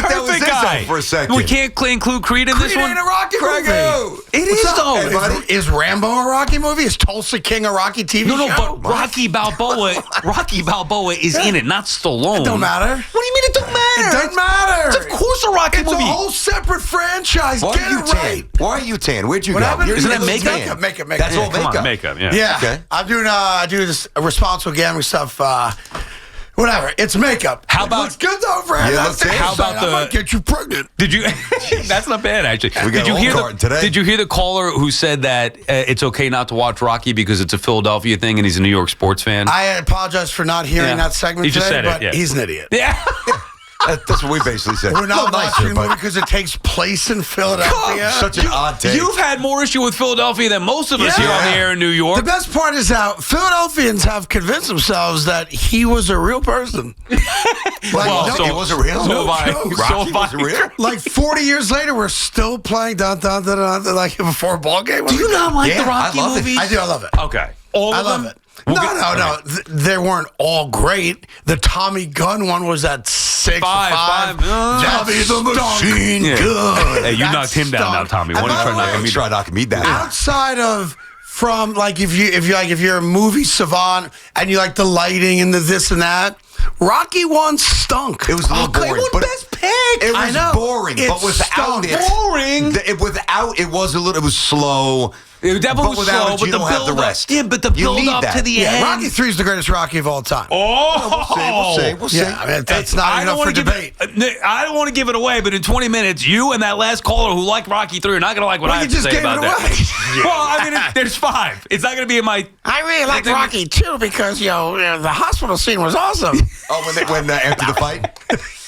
thought that was perfect guy. Izzo for a second. We can't include Creed in this Creed one. ain't a Rocky movie. It is though. Is Rambo a Rocky movie? Is Tulsa King a Rocky TV show? No, but Rocky Balboa is in it, not Stallone. It don't matter. What do you mean it don't matter? It doesn't matter. It's of course a Rocky It's movie. a whole separate franchise. Why Get are you it tan? right. Why are you tan? Where'd you What go? happened? You're Isn't that tan. makeup? Makeup. That's all Come on, makeup. yeah. Yeah. Okay. I'm doing I do this responsible gambling stuff. Whatever. It's makeup. How about- It looks good though, Fred. Yeah, That's let's see. How about I might get you pregnant. Did you? That's not bad, actually. We got Did you a hear whole Carton today. Did you hear the caller who said that it's okay not to watch Rocky because it's a Philadelphia thing and he's a New York sports fan? I apologize for not hearing that segment He just today, said it, but yeah. he's an idiot. Yeah. That's what we basically said. We're not nicer, watching the movie but because it takes place in Philadelphia. such an odd take. You've had more issue with Philadelphia than most of us Yeah. here on the air in New York. The best part is how Philadelphians have convinced themselves that he was a real person. Well, no, so- it wasn't real. so have I. joke. So Rocky have I. wasn't real. Like 40 years later, we're still playing dun dun dun dun, dun like before a ball game. Do you not like the Yeah, I Rocky love it. movies? I do. I love it. Okay. All I of love them? it. We'll No, get- no. They weren't all great. The Tommy Gunn one was at 6 Five. Tommy the Machine Yeah. Gun. Hey, you That knocked him down stunk. now, Tommy. And Why don't you by try the knocking way, me Try knocking me down. outside of from like if you're a movie savant and you like the lighting and the this and that, Rocky 1 stunk. It was a little boring, but best pick. it I was know. boring. It But without stunk. it, Boring. It was slow. It definitely But was without slow, it, but you the don't have build the up. rest. Yeah, but the You build need up that. to the Yeah, end. Rocky 3 is the greatest Rocky of all time. We'll see. Yeah, I mean, that's not I enough don't for wanna debate. I don't want to give it away, but in 20 minutes, you and that last caller who liked Rocky 3 are not going to like what Well, I have you to just say gave about it that. away. Well, I mean, there's 5. It's not going to be in my. I really like Rocky 2 because the hospital scene was awesome. Oh, when after the fight,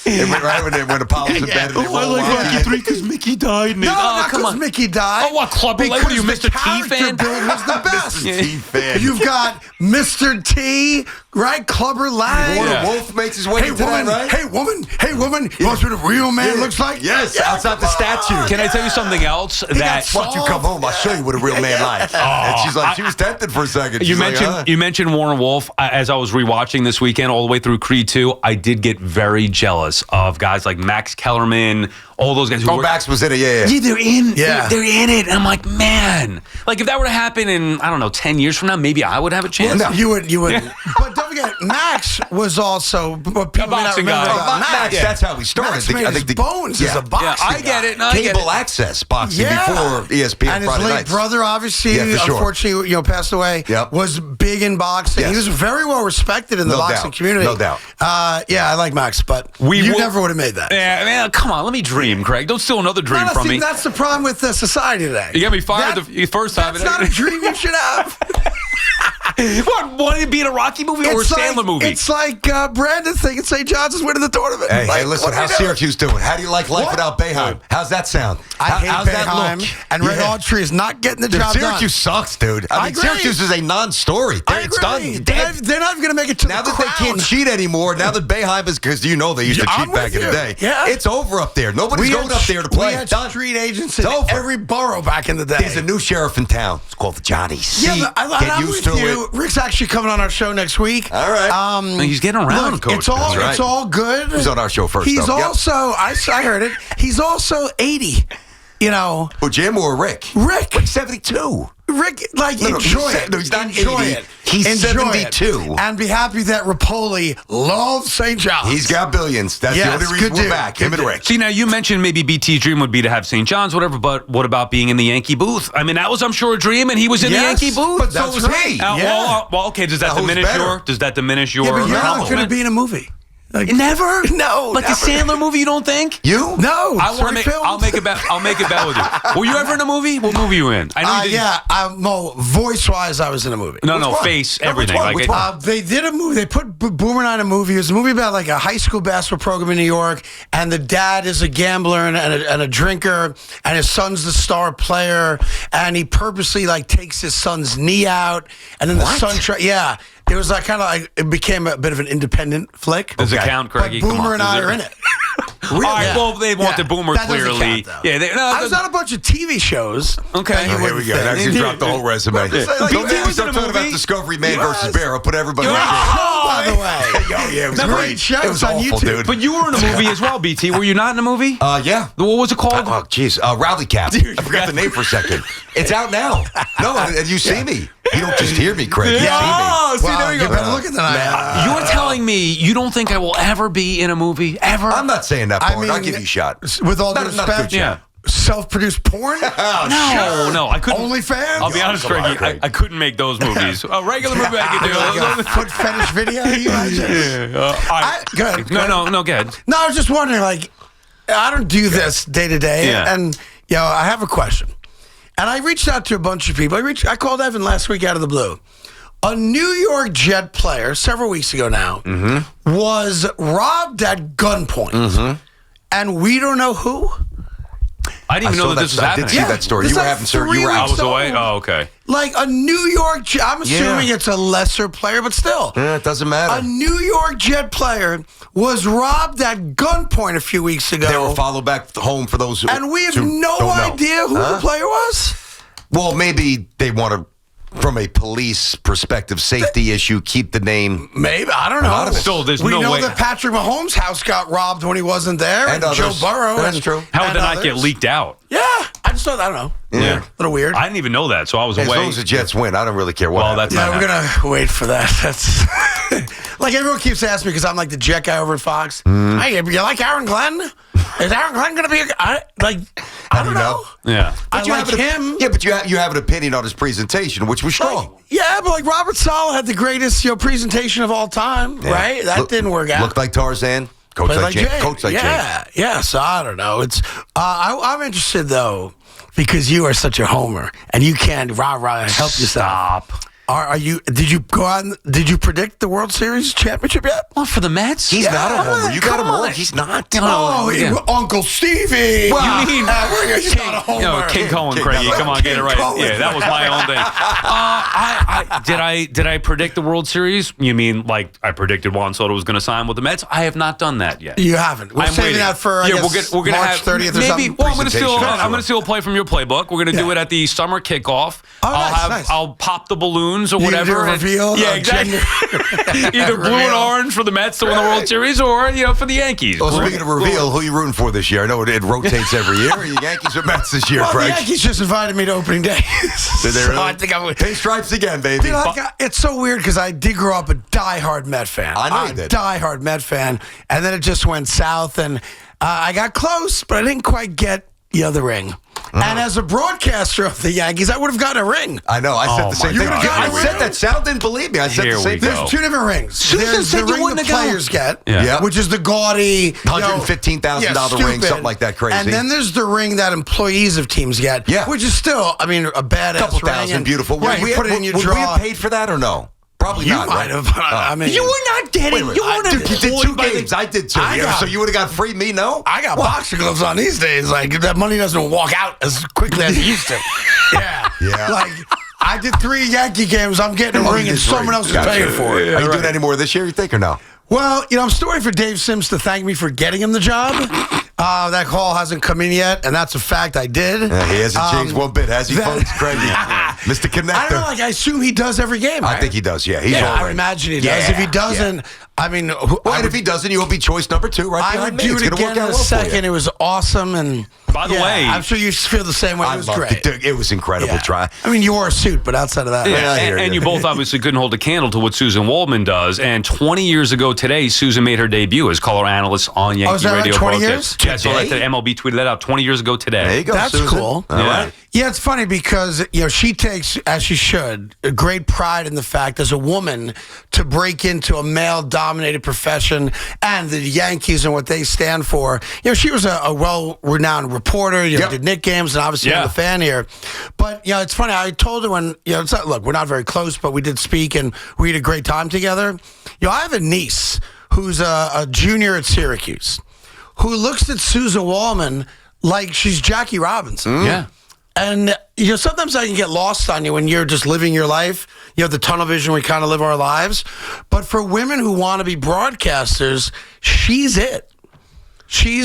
it went right when Apollo's in bed. And Rocky 3 because Mickey died. No, not come because on. Mickey died. Oh, what, Clubber Lang? What are you, Because Mr. the T character fan? build was the best. Mr. T fan. You've got Mr. T, right? Clubber Lang. Warner Yeah. Wolf makes his way Hey into woman, that, right? hey woman, you want to what a real man looks like? Yes, outside the statue. Can I tell you something else? That Once you come home, I'll show you what a real man likes. And she's like, she was tempted for a second. You She's like, mentioned you mentioned Warner Wolf. As I was rewatching this weekend, all the way through Creed 2, I did get very jealous of guys like Max Kellerman, all those guys who were. Max was in it, yeah. Yeah, they're in. Yeah. They're in it. And I'm like, man. Like, if that were to happen in, I don't know, 10 years from now, maybe I would have a chance. No. You wouldn't. But don't forget, Max was also what people may not boxing remember guy. about Max, Max. that's how we started. Max made his bones as a boxing Yeah, I get guy. it. No, I get Cable it. access boxing Yeah. before ESPN And his Friday late nights. brother, obviously, Yeah, for sure. unfortunately, passed away. Yep. Was big in boxing. Yes. He was very well respected in the No boxing doubt. community. No doubt. Yeah, I like Max, but We you will- never would have made that. Yeah, man, come on. Let me dream, Craig. Don't steal another dream No, from see, me. that's the problem with society today. You got me fired the first time. That's not a dream you should have. What? Wanting to be in a Rocky movie or a Sandler movie? It's like Brandon thinking St. John's is winning the tournament. Hey, Like, listen, what are we how's doing? Syracuse doing? How do you like life What? without Boeheim? How's that sound? I hate how's that Boeheim, look? and Red Yeah. Autry is not getting the Dude, job Syracuse sucks, dude. I mean, agree. Syracuse is a non-story. done. I It's done. agree. Dead. They're not even going to make it to Now the that they crown. can't cheat anymore, now that Boeheim is, because you know they used to I'm cheat back with in the you. day. Yeah. It's over up there. Nobody's going up there to play. We had Done. street agents It's in over. every borough back in the day. There's a new sheriff in town. It's called the Johnnies. yeah, but Get I'm used with to you. it. Rick's actually coming on our show next week. All right. He's getting around, Look, Coach. it's all That's right. it's all good. He was on our show first, He's though. Yep. also I heard it. He's also 80. You know, Oh, Jim or Rick? Rick. Rick's 72. Rick, like No, enjoy he's it. no, he's not enjoy 80. it. He's Enjoy 72. it. And be happy that Rapoli loves St. John's. He's got billions. That's Yes, the only reason good we're dude. back. Good Him and dude. Rick. See, now you mentioned maybe BT's dream would be to have St. John's, whatever, but what about being in the Yankee booth? I mean, that was, I'm sure, a dream, and he was in the Yes, Yankee booth. but so That's was right. he. Yeah. Well, okay, does that Now, who's diminish better? your Yeah, but you're not going to accomplishment? be in a movie. Like, Never? No, Like never. the Sandler movie, you don't think? You? No. I want to sorry, make. filmed. I'll make a bet. I'll make a bet with you. Were you ever in a movie? What movie you in? I know you did. Yeah, voice-wise, I was in a movie. No, Which no, one? face, No, which everything. one? Like Which it- one? They did a movie. They put Boomer in a movie. It was a movie about like a high school basketball program in New York, and the dad is a gambler and a drinker, and his son's the star player, and he purposely like takes his son's knee out, and then the What? son. Yeah, it was like kind of like it became a bit of an independent flick. Does it count, But Craigie? Come Boomer on. and I Does are in it. All right, well, they wanted Boomer That doesn't clearly. count, though. Yeah, I was on a bunch of TV shows. Okay. Here we go. Now you dropped the whole resume. Like, Don't BT make me was start in a talking about movie. Discovery Man Yes. versus Bear. I'll put everybody. By the way. Oh yeah, it was That great. great show. It was It's on awful, YouTube. dude. But you were in a movie as well, BT. Were you not in a movie? Yeah. What was it called? Oh, jeez. Rowdy Cap. I forgot the name for a second. It's out now. No, and you see me. You don't just hear me, Craig. You see me. Oh, see, there we You're go. better looking than I am. You're telling me you don't think I will ever be in a movie? Ever? I'm not saying that I part. I'll mean, give you a shot. With all due Not a good respect, Yeah. self-produced porn? No, I couldn't. OnlyFans? I'll be honest, come on, Craigie, Craig. I couldn't make those movies. A regular movie I could do. Foot fetish video? You imagine? All right. Go ahead. No, go ahead. No, I was just wondering, like, I don't do this day to day, Yeah. and I have a question. And I reached out to a bunch of people. I called Evan last week out of the blue. A New York Jet player, several weeks ago now, was robbed at gunpoint, and we don't know who. I didn't even know that this was I happening. did see that story. It's You were like having, sir. You 3 were I out. was away. Oh, okay. Like a New York Jet. I'm assuming it's a lesser player, but still. Yeah, it doesn't A matter. New York Jet player was robbed at gunpoint a few weeks ago. They were followed back home for those who and we have who no don't know. idea who the player was. Well, maybe they want to, from a police perspective, safety issue, keep the name. Maybe. I don't know. lot of it. Still, there's we no know way. that Patrick Mahomes' house got robbed when he wasn't there. And Joe others. Burrow. That's and, true. How and did that get others. leaked out? Yeah. I just thought, I don't know. Yeah. A little weird. I didn't even know that, so I was As away. long as the Jets win, I don't really care what. Well, happens. that's Yeah, we're going to wait for that. That's like everyone keeps asking me because I'm like the jet guy over at Fox. Hey, you like Aaron Glenn? Is Aaron Glenn going to be I don't know. Yeah. I you like have him. Yeah, but you have an opinion on his presentation, which was strong. Yeah, but like Robert Saleh had the greatest presentation of all time, Yeah. right? That didn't work out. Looked like Tarzan. Coach Played like James. James. Coach like James. Yeah. So I don't know. It's I'm interested though because you are such a homer and you can't help yourself. Stop. Are you? Did you go out? Did you predict the World Series championship yet? Well, for the Mets? He's not a homer. You got him Come wrong. on. He's not. Oh, yeah. Uncle Stevie. Well, you mean he's not a homer. No, King Cohen, King Craigie. Cohen. Come on, get it right. Cohen. Yeah, that was my own thing. Did I predict the World Series? You mean like I predicted Juan Soto was going to sign with the Mets? I have not done that yet. You haven't. We're I'm saving waiting. that for we're gonna March have 30th or maybe. something. Well, I'm going to steal. Presentation. I'm going to steal a play from your playbook. We're going to do it at the summer kickoff. Oh, nice. I'll pop the balloons or You gonna whatever. do a reveal Yeah, of exactly. gender? Either blue and Reveal. orange for the Mets to win the World Series, or for the Yankees. Well, speaking of reveal, who you rooting for this year? I know it rotates every year. Are you Yankees or Mets this year, Well, the Craig? Yankees just invited me to opening day. Did they really? I think I'm. Pinstripes again, baby. Dude, it's so weird because I did grow up a diehard Met fan. I know you did. Diehard Met fan, and then it just went south, and I got close, but I didn't quite get the ring. And as a broadcaster of the Yankees, I would have gotten a ring. I know. I said Oh, the same my thing. God. I said that. Sal didn't believe me. I said Here the same we thing. go. There's two different rings. Susan There's said the you ring wouldn't the have gone. players get, Yeah. which is the gaudy $115,000 ring, stupid. something like that crazy. And then there's the ring that employees of teams get, Yeah. which is still, a badass couple ring. thousand, and- beautiful. Right, Would you put it in your would we drawer. have paid for that or no? Probably You not. might right? have. I mean, You were not getting. Wait a minute. You weren't Dude, you did employed two by the- games. I did two. I got- So you would have got free, me no? I got boxing gloves on these days. Like that money doesn't walk out as quickly as it used to. Yeah. Yeah. Like I did 3 Yankee games. I'm getting a ring and someone else is paying for it. Are you doing any more this year, you think, or no? Well, I'm still waiting for Dave Sims to thank me for getting him the job. That call hasn't come in yet, and that's a fact. I did. He hasn't changed one bit, has he, that- folks? Craig, Mr. Connector. I don't know. Like I assume he does every game. I right? think he does, yeah. He's Yeah, all I right. imagine he does. Yeah, If he doesn't, I mean, Well, and if he doesn't, you'll be choice number 2 right I behind would me. do It's it going to work again in out a well for you. second. It was awesome, and By the way- I'm sure you feel the same way. I It was loved great. it. Dude, it was incredible. Yeah. Try. I mean, you wore a suit, but outside of that, Yeah, I hear and you. you both obviously couldn't hold a candle to what Susan Waldman does. And 20 years ago today, Susan made her debut as color analyst on Yankee is that right? Radio. 20 broadcast. years? Yeah, so Today? that MLB tweeted that out 20 years ago today. There you go, That's Susan. cool. All Yeah. right. Yeah, it's funny because she takes, as she should, a great pride in the fact as a woman to break into a male-dominated profession and the Yankees and what they stand for. She was a well-renowned reporter. Yep. Did Nick games and obviously I'm Yeah. a fan here. But it's funny. I told her when it's not, look, we're not very close, but we did speak and we had a great time together. I have a niece who's a junior at Syracuse who looks at Susan Waldman like she's Jackie Robinson. Yeah. And, sometimes I can get lost on you when you're just living your life. You have the tunnel vision, we kind of live our lives. But for women who want to be broadcasters, she's it. She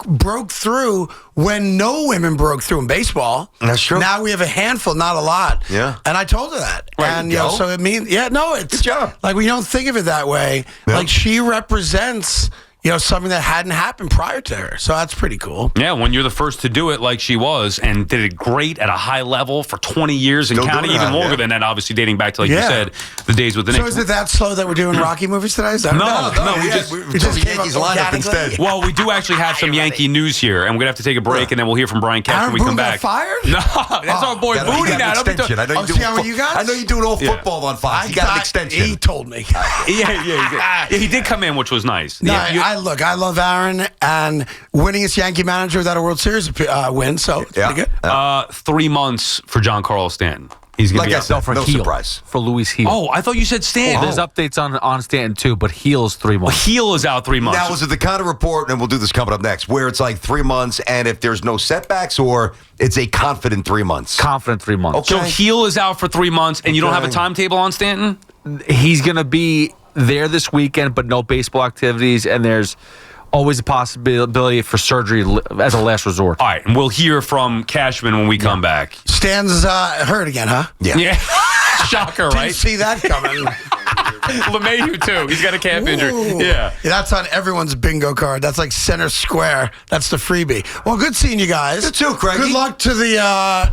broke through when no women broke through in baseball. That's true. Now we have a handful, not a lot. Yeah. And I told her that. Right, And you go. so it means, it's Good job. like we don't think of it that way. Yeah. Like she represents, something that hadn't happened prior to her. So that's pretty cool. Yeah, when you're the first to do it like she was and did it great at a high level for 20 years and Still counting, doing even that, longer yeah. than that, obviously dating back to, like you Yeah. said, the days with the So Knicks. is it that slow that we're doing Rocky movies today? Is that No, we just just came Yankees up lineup organically? instead. Well, we do actually have some Yankee news here, and we're going to have to take a break, and then we'll hear from Brian Cash Aaron when we come Boone got back. fired? No, that's our boy Got an Booney now. Don't be extension. I know Oh, see how you guys? I know you doing all Yeah. football on Fox. You got an extension. He told me. Yeah, he did come in, which was nice. No, Yeah, I love Aaron, and winningest Yankee manager without a World Series win, so it's Yeah. pretty good. 3 months for John Carlos Stanton. He's going Like to I be said, out. for no heel. surprise. For Luis Heel. Oh, I thought you said Stanton. There's updates on Stanton too, but Heel's 3 months. Heel is out 3 months. Now, is it the kind of report, and we'll do this coming up next, where it's like 3 months, and if there's no setbacks, or it's a confident 3 months? Confident 3 months. So Okay. Heel is out for 3 months, and you don't have a Okay. timetable on Stanton? He's going to be there this weekend, but no baseball activities, and there's always a possibility for surgery as a last resort. All right, and we'll hear from Cashman when we come back. Stan's hurt again, huh? Yeah. Yeah. Shocker, Didn't right? see that coming. LeMahieu, too. He's got a calf injury. Ooh. Yeah. That's on everyone's bingo card. That's like center square. That's the freebie. Well, good seeing you guys. You too, Craigie. Good luck to the,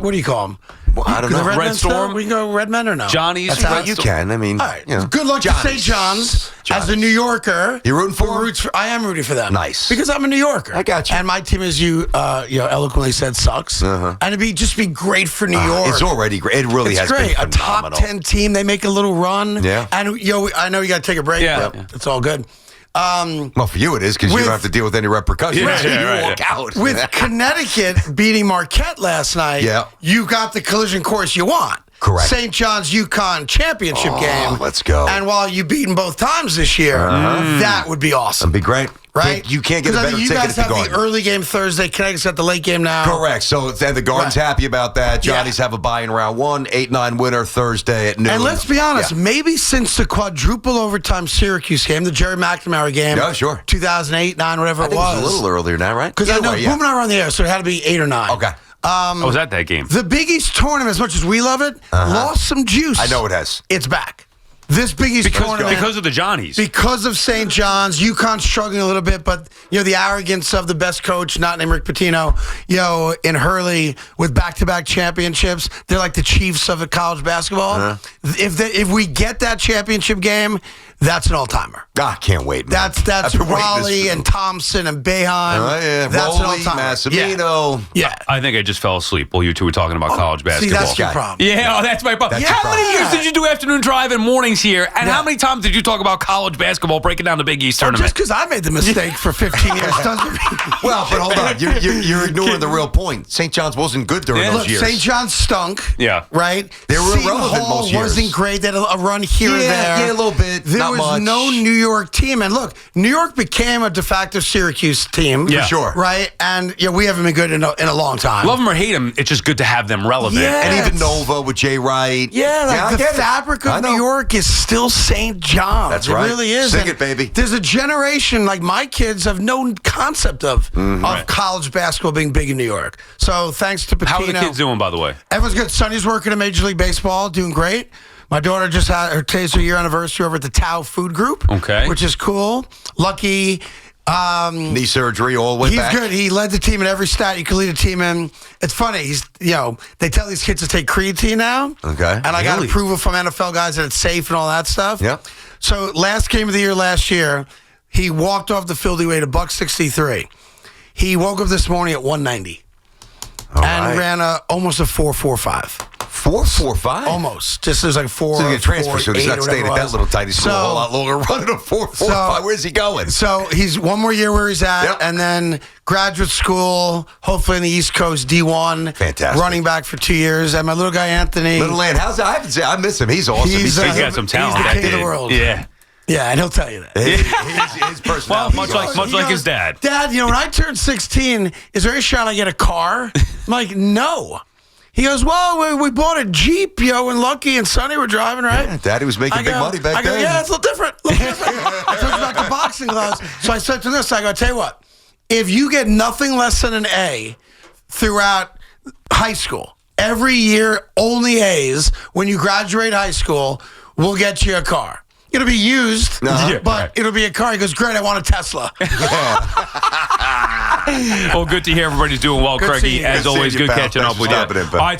what do you call them? Well, I don't The know. Red Red Men still? Storm? We can go Red Men or no? Johnny's That's Red how Well, you can. I mean, All right. you know. Good luck to St. John's. As a New Yorker. You rooting for them? I am rooting for them. Nice. Because I'm a New Yorker. I got you. And my team, as you eloquently said, sucks. And it'd be just be great for New York. It's already great. It really It's has great. been A top phenomenal. 10 team. They make a little run. Yeah. And I know you got to take a break. Yeah. But Yeah. it's all good. Well, for you it is, because you With- don't have to deal with any repercussions. Yeah, yeah, you right, walk yeah. out. With Connecticut beating Marquette last night, Yeah. you got the collision course you want. Correct. St. John's UConn championship game. let's go. And while you beat them both times this year, that would be awesome. That'd be great. Right? You can't get a 'Cause I better think ticket you at guys the have the Garden. early game Thursday. Connecticut's got the late game now. Correct. So and the Garden's Right. happy about that. Yeah. Johnny's have a bye in round 1, 8-9 winner Thursday at noon. And let's be honest, Yeah. maybe since the quadruple overtime Syracuse game, the Jerry McNamara game, Yeah, sure. 2008, 9, whatever I think it was. a little earlier now, right? Because I Either know way, Boom and I were on the air, so it had to be 8 or 9. Okay. Oh, was that game? The Big East tournament, as much as we love it, lost some juice. I know it has. It's back. This Big East tournament. Because of the Johnnies. Because of St. John's, UConn struggling a little bit, but the arrogance of the best coach, not named Rick Pitino, in Hurley with back-to-back championships, they're like the Chiefs of college basketball. If we get that championship game, that's an all-timer. Ah, can't wait, man. That's I've been waiting Raleigh this- and Thompson and Boeheim. Oh, yeah. That's an Rowley, all-timer. Massimino. Yeah. I think I just fell asleep while you two were talking about college See, basketball. that's your Okay. problem. Yeah, that's my problem. That's How your many problem. years did you do afternoon drive and mornings here? And Yeah. how many times did you talk about college basketball breaking down the Big East tournament? Just because I made the mistake for 15 years doesn't mean. Well, but hold on. You're ignoring the real point. St. John's wasn't good during Yeah. those Look, years. St. John's stunk. Yeah. Right? They were Seton irrelevant Hall most years. wasn't great. They had a run here or Yeah, there. yeah, a little bit, There not was much. no New York team. And look, New York became a de facto Syracuse team. Yeah. For sure. Right? And we haven't been good in a long time. Love them or hate them, it's just good to have them relevant. Yeah. And even Yes. Nova with Jay Wright. Yeah, like I the get it. fabric I of know. New York is still St. John's. That's it right. really is. Sing And it, baby. There's a generation, like my kids have no concept of Right. college basketball being big in New York. So thanks to Pitino. How are the kids doing, by the way? Everyone's good. Sonny's working in Major League Baseball, doing great. My daughter just had today's her year anniversary over at the Tao Food Group. Okay. Which is cool. Lucky. Knee surgery all the way He's back. good. He led the team in every stat you could lead a team in. It's funny. He's, they tell these kids to take creatine now. Okay. And I got Really? approval from NFL guys that it's safe and all that stuff. Yep. So last game of the year last year, he walked off the field. He weighed $163. He woke up this morning at 190 All and right. ran almost a 4.45. 4.45. Almost. Just as like 4. So he's going to transfer soon. He's 4.8 not or staying whatever at it that was. little tiny school a whole lot longer. Running a 4.45. Where's he going? So he's one more year where he's at, Yep. and then graduate school, hopefully in the East Coast, D1. Fantastic. Running back for 2 years. And my little guy, Anthony. Little Land. I miss him. He's awesome. He's, He's got some talent. He's the that king of kid. the world. Yeah. Yeah, and he'll tell you that. his personality. Well, much like his dad. Dad, when I turned 16, is there any shot I get a car? I'm like, no. He goes, well, we bought a Jeep, and Lucky and Sonny were driving, right? Daddy was making big money back then. Yeah, it's a little different. I told you about the boxing gloves. So I said to this, I tell you what, if you get nothing less than an A throughout high school, every year only A's, when you graduate high school, we'll get you a car. It'll be used, but it'll be a car. He goes, great, I want a Tesla. Well, good to hear everybody's doing well, Good Craigie. seeing you. As Good always, seeing you, good pal. catching Thanks up for with you. stopping in, pal. All right.